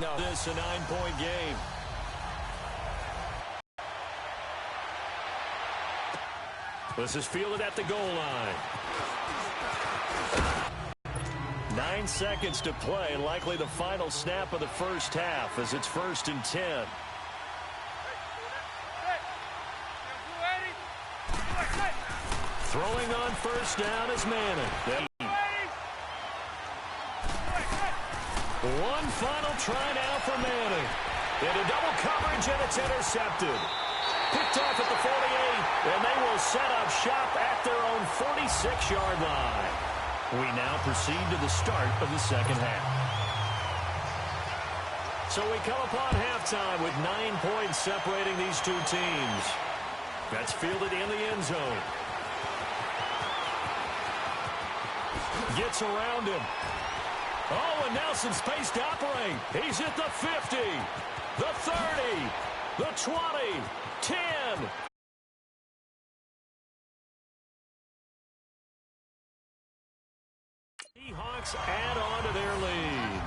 No. This a 9-point game. This is fielded at the goal line. 9 seconds to play, likely the final snap of the first half as it's 1st and 10. Throwing on first down is Manning. One final try now for Manning. Into double coverage, and it's intercepted. Picked off at the 48, and they will set up shop at their own 46-yard line. We now proceed to the start of the second half. So we come upon halftime with 9 points separating these two teams. That's fielded in the end zone. Gets around him. Oh, and Nelson's space to operate. He's at the 50, the 30, the 20, 10. Seahawks add on to their lead.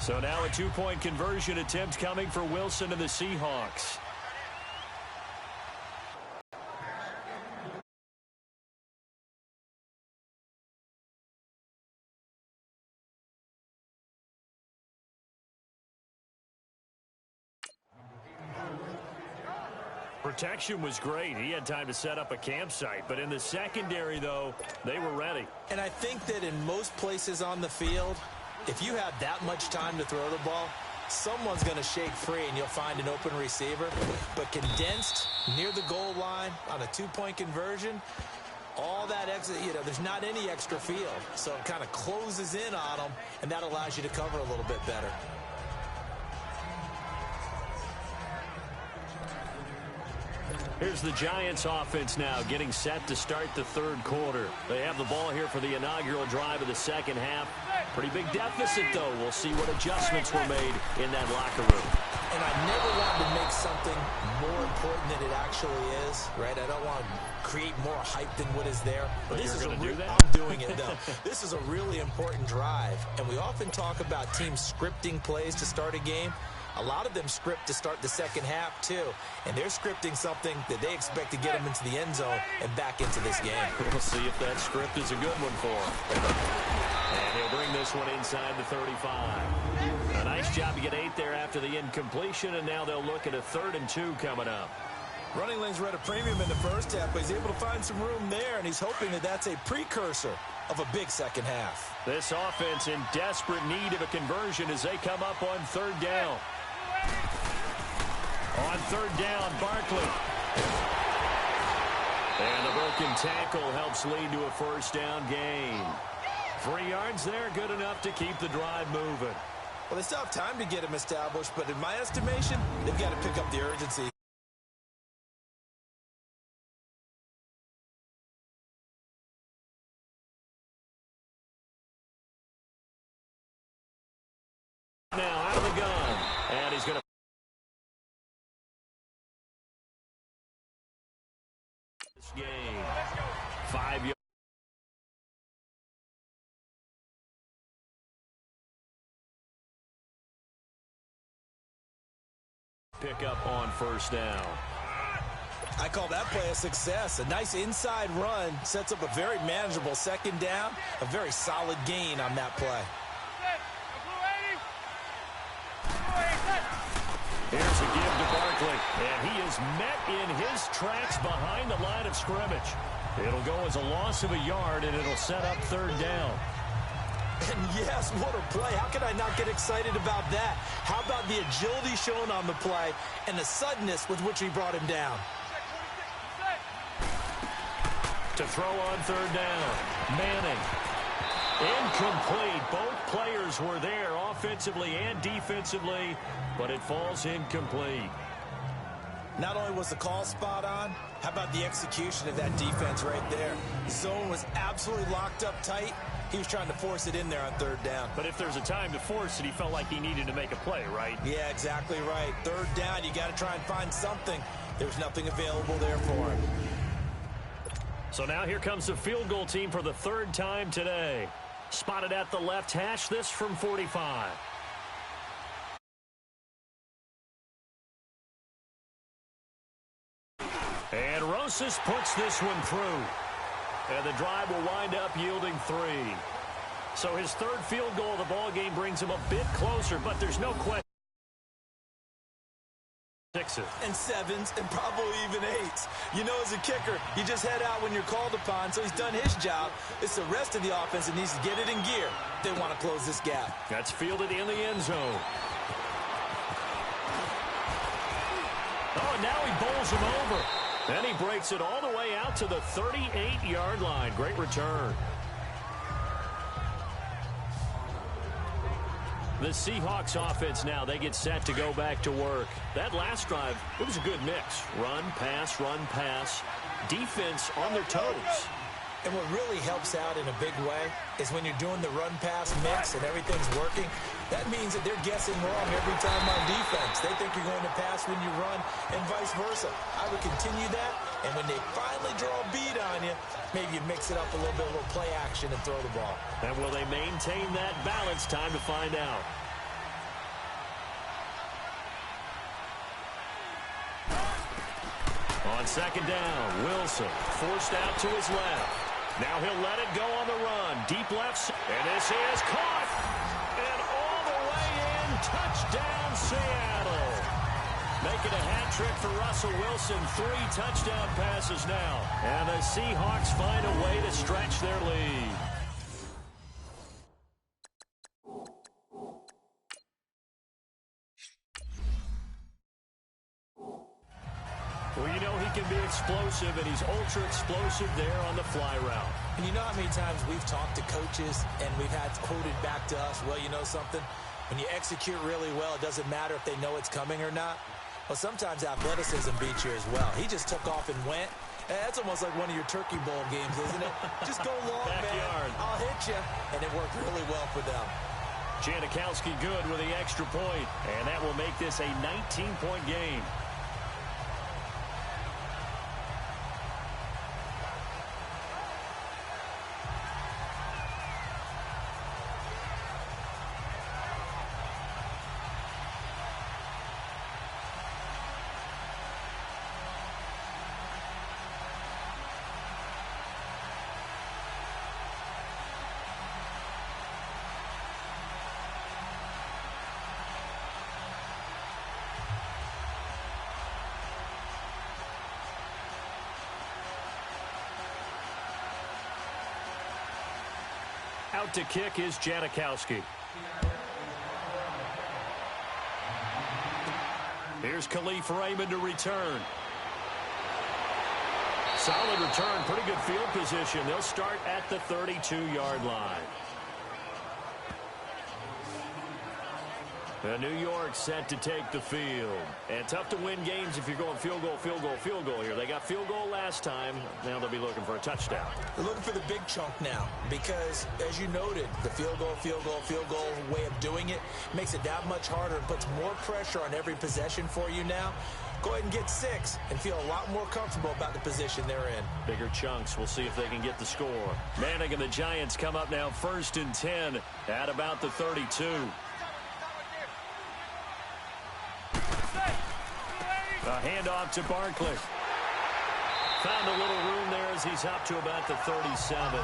So now a 2-point conversion attempt coming for Wilson and the Seahawks. Protection was great. He had time to set up a campsite. But in the secondary, though, they were ready. And I think that in most places on the field, if you have that much time to throw the ball, someone's going to shake free and you'll find an open receiver. But condensed near the goal line on a 2-point conversion, all that extra, there's not any extra field. So it kind of closes in on them, and that allows you to cover a little bit better. Here's the Giants offense now getting set to start the third quarter. They have the ball here for the inaugural drive of the second half. Pretty big deficit, though. We'll see what adjustments were made in that locker room. And I never want to make something more important than it actually is, right? I don't want to create more hype than what is there. But you're going to do that? I'm doing it, though. This is a really important drive. And we often talk about teams scripting plays to start a game. A lot of them script to start the second half, too. And they're scripting something that they expect to get them into the end zone and back into this game. We'll see if that script is a good one for him. And he'll bring this one inside the 35. A nice job to get 8 there after the incompletion, and now they'll look at a 3rd and 2 coming up. Running lanes were at a premium in the first half, but he's able to find some room there, and he's hoping that that's a precursor of a big second half. This offense in desperate need of a conversion as they come up on 3rd down. On 3rd down, Barkley. And the broken tackle helps lead to a 1st down gain. 3 yards there, good enough to keep the drive moving. Well, they still have time to get him established, but in my estimation, they've got to pick up the urgency. Now out of the gun, and he's going to this game 5 yards. Pick up on 1st down. I call that play a success. A nice inside run sets up a very manageable 2nd down, a very solid gain on that play. Here's a give to Barkley, and he is met in his tracks behind the line of scrimmage. It'll go as a loss of a yard, and it'll set up 3rd down. And yes, what a play. How can I not get excited about that? How about the agility shown on the play and the suddenness with which he brought him down? To throw on 3rd down, Manning. Incomplete. Both players were there offensively and defensively, but it falls incomplete. Not only was the call spot on, how about the execution of that defense right there? The zone was absolutely locked up tight. He was trying to force it in there on 3rd down. But if there's a time to force it, he felt like he needed to make a play, right? Yeah, exactly right. 3rd down, you got to try and find something. There's nothing available there for him. So now here comes the field goal team for the third time today. Spotted at the left hash, this from 45. And Rosas puts this one through. And the drive will wind up yielding 3. So his third field goal of the ball game brings him a bit closer, but there's no question. 6s and 7s and probably even 8s. You know, as a kicker, you just head out when you're called upon, so he's done his job. It's the rest of the offense that needs to get it in gear. They want to close this gap. That's fielded in the end zone. Oh, and now he bowls him over. Then he breaks it all the way out to the 38-yard line. Great return. The Seahawks offense now, they get set to go back to work. That last drive, it was a good mix. Run, pass, defense on their toes. And what really helps out in a big way is when you're doing the run-pass mix and everything's working, that means that they're guessing wrong every time on defense. They think you're going to pass when you run and vice versa. I would continue that, and when they finally draw a beat on you, maybe you mix it up a little bit, a little play action and throw the ball. And will they maintain that balance? Time to find out. On second down, Wilson forced out to his left. Now he'll let it go on the run. Deep left. And this is caught. And all the way in. Touchdown, Seattle. Making a hat trick for Russell Wilson. 3 touchdown passes now. And the Seahawks find a way to stretch their lead. Well, you know he can be explosive, and he's ultra-explosive there on the fly route. And you know how many times we've talked to coaches, and we've had quoted back to us, well, you know something? When you execute really well, it doesn't matter if they know it's coming or not. Well, sometimes athleticism beats you as well. He just took off and went. That's almost like one of your Turkey Bowl games, isn't it? Just go long, Backyard. man. I'll hit you. And it worked really well for them. Janikowski good with the extra point, and that will make this a 19-point game. Out to kick is Janikowski. Here's Khalif Raymond to return. Solid return, pretty good field position. They'll start at the 32-yard line. New York set to take the field. And tough to win games if you're going field goal here. They got field goal last time. Now they'll be looking for a touchdown. They're looking for the big chunk now because, as you noted, the field goal way of doing it makes it that much harder and puts more pressure on every possession for you now. Go ahead and get 6 and feel a lot more comfortable about the position they're in. Bigger chunks. We'll see if they can get the score. Manning and the Giants come up now 1st and 10 at about the 32. A handoff to Barkley. Found a little room there as he's up to about the 37.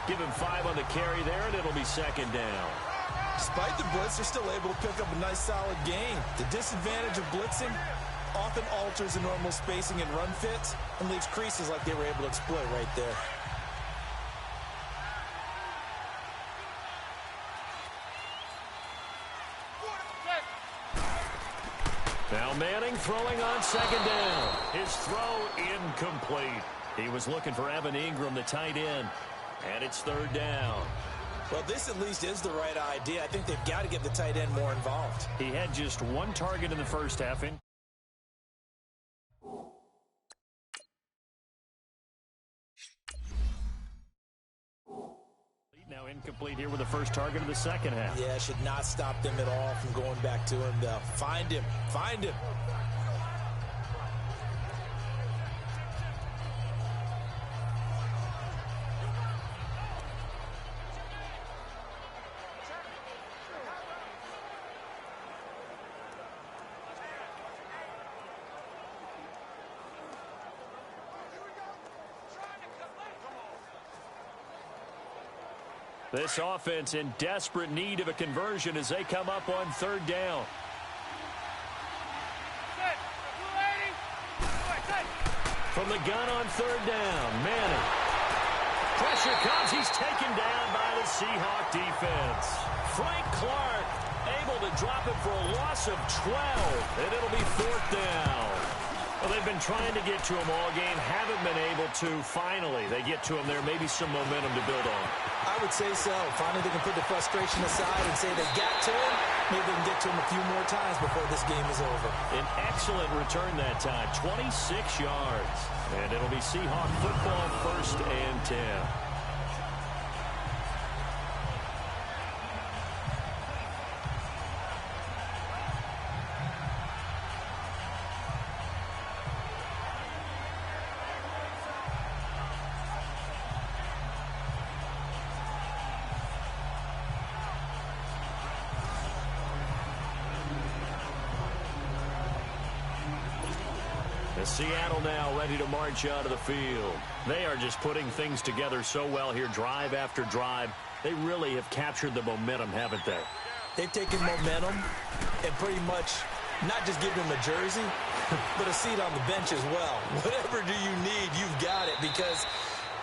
Give him 5 on the carry there, and it'll be 2nd down. Despite the blitz, they're still able to pick up a nice, solid gain. The disadvantage of blitzing often alters the normal spacing and run fits and leaves creases like they were able to exploit right there. Now Manning throwing on 2nd down. His throw incomplete. He was looking for Evan Ingram, the tight end. And it's 3rd down. Well, this at least is the right idea. I think they've got to get the tight end more involved. He had just 1 target in the first half. Now incomplete here with the first target of the second half. Yeah, should not stop them at all from going back to him, though. Find him. Find him. This offense in desperate need of a conversion as they come up on third down. From the gun on third down, Manning. Pressure comes. He's taken down by the Seahawk defense. Frank Clark able to drop it for a loss of 12, and it'll be fourth down. Well, they've been trying to get to him all game, haven't been able to. Finally, they get to him there. Maybe some momentum to build on. I would say so. Finally, they can put the frustration aside and say they got to him. Maybe they can get to him a few more times before this game is over. An excellent return that time, 26 yards. And it'll be Seahawk football, 1st and 10. Seattle now ready to march out of the field. They are just putting things together so well here, drive after drive. They really have captured the momentum, haven't they? They've taken momentum and pretty much not just given them a jersey, but a seat on the bench as well. Whatever do you need, you've got it, because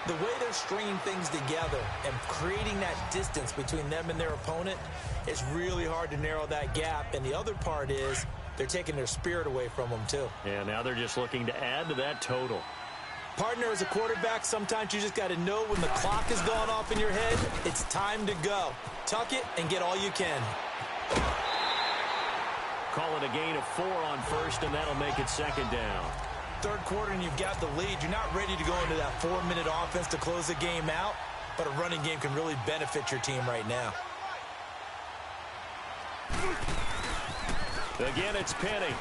the way they're stringing things together and creating that distance between them and their opponent, it's really hard to narrow that gap. And the other part is they're taking their spirit away from them, too. Yeah, now they're just looking to add to that total. Partner, as a quarterback, sometimes you just got to know when the clock is going off in your head, it's time to go. Tuck it and get all you can. Call it a gain of 4 on first, and that'll make it 2nd down. Third quarter, and you've got the lead. You're not ready to go into that 4-minute offense to close the game out, but a running game can really benefit your team right now. Again, it's Penny.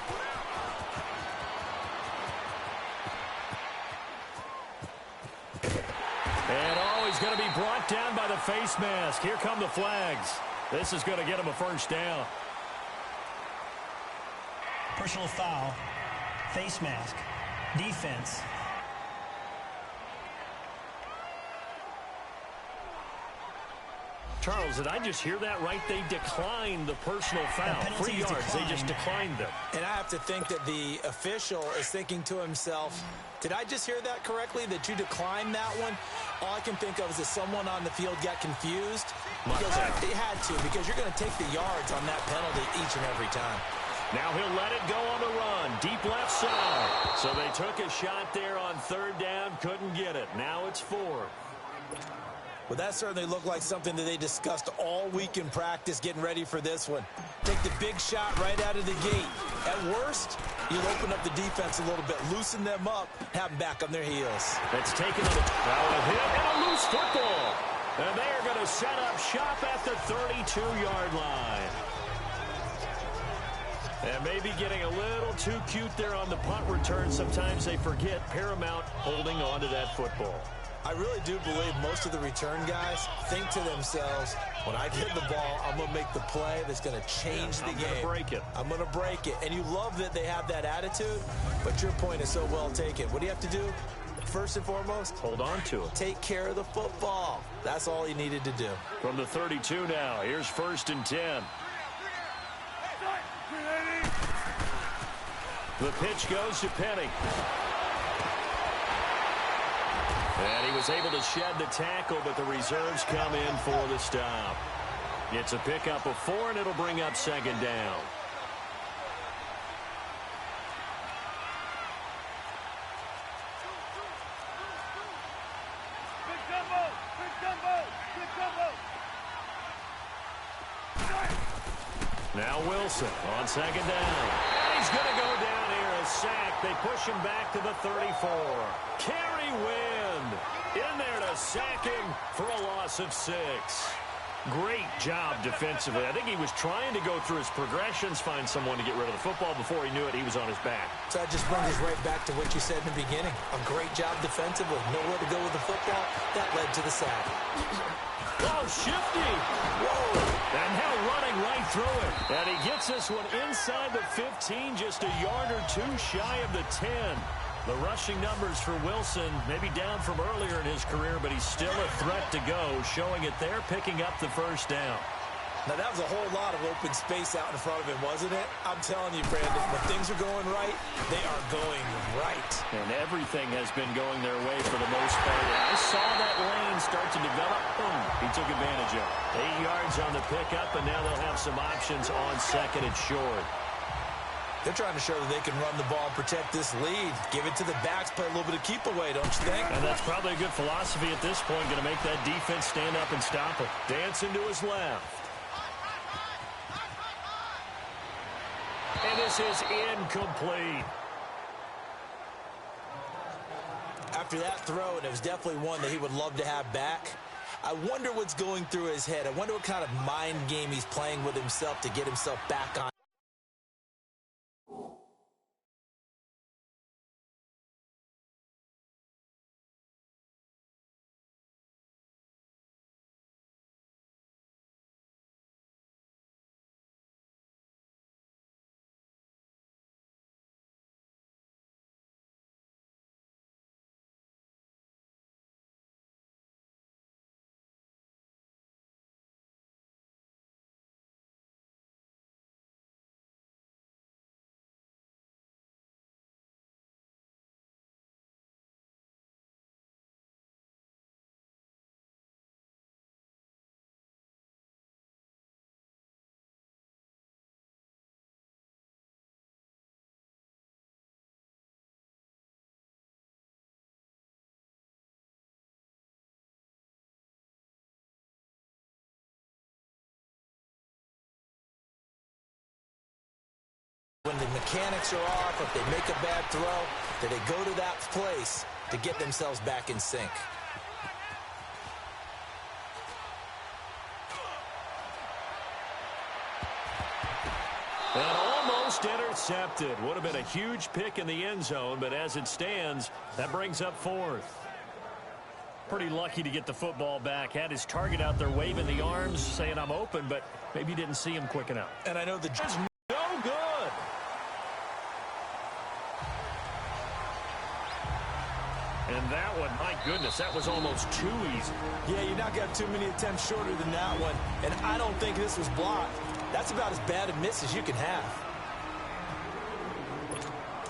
And he's going to be brought down by the face mask. Here come the flags. This is going to get him a 1st down. Personal foul, face mask, defense. Charles, did I just hear that right? They declined the personal foul. 3 yards, they just declined them. And I have to think that the official is thinking to himself, did I just hear that correctly, that you declined that one? All I can think of is that someone on the field got confused. Because they had to, because you're going to take the yards on that penalty each and every time. Now he'll let it go on the run, deep left side. So they took a shot there on 3rd down, couldn't get it. Now it's 4. Well, that certainly looked like something that they discussed all week in practice getting ready for this one. Take the big shot right out of the gate. At worst, you'll open up the defense a little bit, loosen them up, have them back on their heels. That's taken on a hit and a loose football. And they are going to set up shop at the 32-yard line. And maybe getting a little too cute there on the punt return. Sometimes they forget paramount holding on to that football. I really do believe most of the return guys think to themselves, when I get the ball, I'm going to make the play that's going to change the game. I'm going to break it. I'm going to break it. And you love that they have that attitude, but your point is so well taken. What do you have to do? First and foremost, hold on to it. Take care of the football. That's all he needed to do. From the 32 now, here's 1st and 10. The pitch goes to Penny. And he was able to shed the tackle, but the reserves come in for the stop. It's a pickup of 4, and it'll bring up 2nd down. Now Wilson on 2nd down. And he's going to go down here, a sack. They push him back to the 34. Kerry Wynn in there to sack him for a loss of 6. Great job defensively. I think he was trying to go through his progressions, find someone to get rid of the football. Before he knew it, he was on his back. So that just brings us right back to what you said in the beginning. A great job defensively. Nowhere to go with the football. That led to the sack. Oh, shifty. Whoa. And now running right through it. And he gets this one inside the 15, just a yard or 2 shy of the 10. The rushing numbers for Wilson, maybe down from earlier in his career, but he's still a threat to go, showing it there, picking up the first down. Now, that was a whole lot of open space out in front of him, wasn't it? I'm telling you, Brandon, when things are going right, they are going right. And everything has been going their way for the most part. And I saw that lane start to develop. Boom, he took advantage of it. 8 yards on the pickup, and now they'll have some options on second and short. They're trying to show that they can run the ball and protect this lead. Give it to the backs, play a little bit of keep away, don't you think? And that's probably a good philosophy at this point, going to make that defense stand up and stop it. Dancing to his left. And this is incomplete. After that throw, and it was definitely one that he would love to have back, I wonder what's going through his head. I wonder what kind of mind game he's playing with himself to get himself back on. When the mechanics are off, if they make a bad throw, that they go to that place to get themselves back in sync. And almost intercepted. Would have been a huge pick in the end zone, but as it stands, that brings up fourth. Pretty lucky to get the football back. Had his target out there waving the arms, saying I'm open, but maybe didn't see him quick enough. And I know the It's no good. And that one, my goodness, that was almost too easy. Yeah, you're not going to have too many attempts shorter than that one. And I don't think this was blocked. That's about as bad a miss as you can have.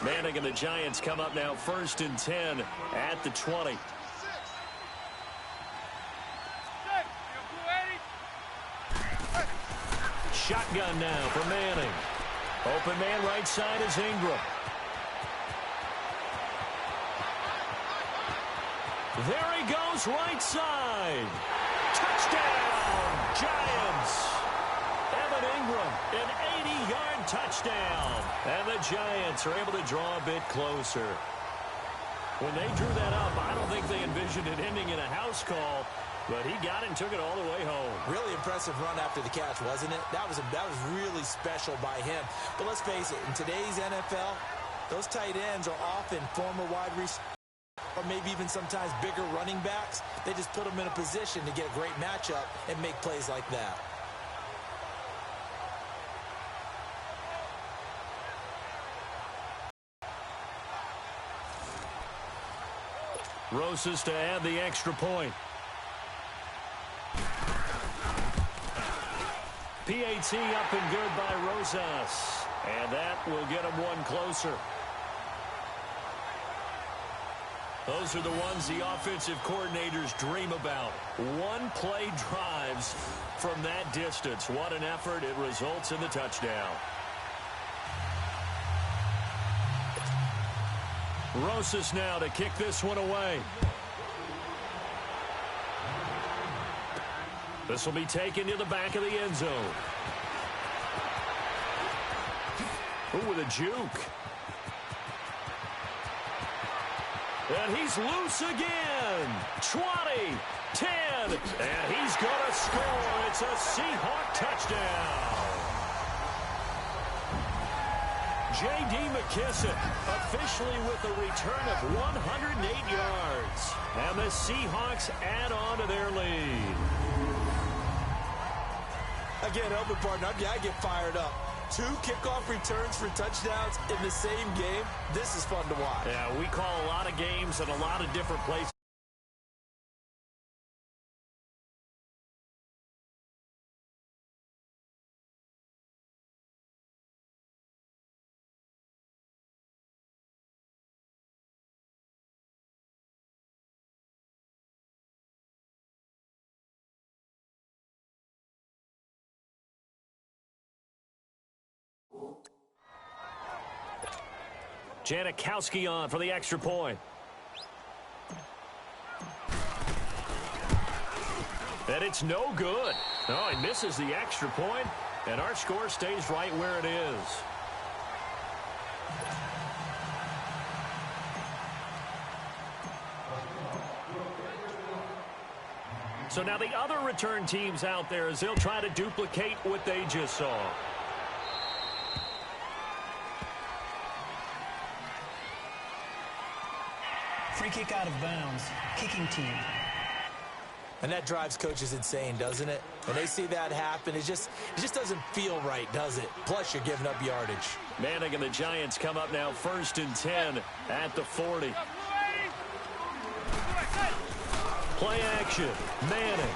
Manning and the Giants come up now 1st and 10 at the 20. Shotgun now for Manning. Open man right side is Ingram. There he goes, right side. Touchdown, Giants. Evan Ingram, an 80-yard touchdown. And the Giants are able to draw a bit closer. When they drew that up, I don't think they envisioned it ending in a house call, but he got it and took it all the way home. Really impressive run after the catch, wasn't it? That was really special by him. But let's face it, in today's NFL, those tight ends are often former wide receivers, or maybe even sometimes bigger running backs. They just put them in a position to get a great matchup and make plays like that. Rosas to add the extra point. PAT up and good by Rosas. And that will get him one closer. Those are the ones the offensive coordinators dream about. One-play drives from that distance. What an effort. It results in the touchdown. Rosas now to kick this one away. This will be taken to the back of the end zone. Ooh, with a juke. And he's loose again. 20, 10, and he's going to score. It's a Seahawk touchdown. J.D. McKissick officially with a return of 108 yards. And the Seahawks add on to their lead. Again, help me, partner. I get fired up. 2 kickoff returns for touchdowns in the same game. This is fun to watch. Yeah, we call a lot of games in a lot of different places. Janikowski on for the extra point. And it's no good. Oh, he misses the extra point, and our score stays right where it is. So now the other return teams out there as they'll try to duplicate what they just saw. Free kick out of bounds. Kicking team. And that drives coaches insane, doesn't it? When they see that happen, it just doesn't feel right, does it? Plus, you're giving up yardage. Manning and the Giants come up now 1st and 10 at the 40. Play action. Manning.